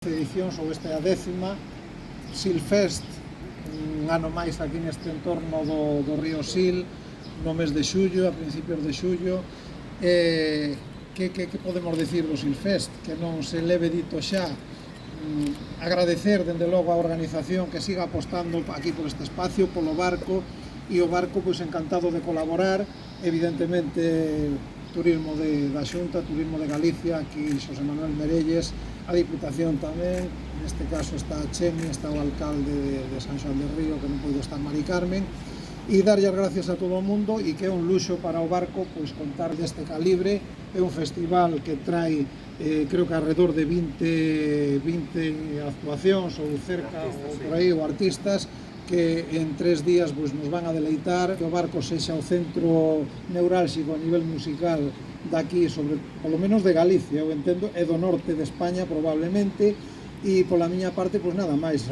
Edicións, ou esta é a 10ª Silfest, un ano máis aquí neste entorno do río Sil, no mes de xullo, a principios de xullo. Que podemos decir do Silfest? Que non se leve dito xa. Agradecer, dende logo, a organización que siga apostando aquí por este espacio, polo barco, e o barco pois encantado de colaborar. Evidentemente, Turismo da Xunta, Turismo de Galicia, aquí Xosé Manuel Merelles, a Diputación tamén, neste caso está Chemi, está o alcalde de San Xoán de Río, que non podo estar, Mari Carmen, e darlle as gracias a todo o mundo, e que é un luxo para o barco pois contar deste calibre. É un festival que trae creo que alrededor de 20 actuacións ou cerca ou por aí, ou artistas que en 3 días pois, nos van a deleitar, que o barco sexa o centro neurálxico a nivel musical daqui, sobre, polo menos de Galicia, eu entendo, e do norte de España probablemente, e pola miña parte, pois nada máis.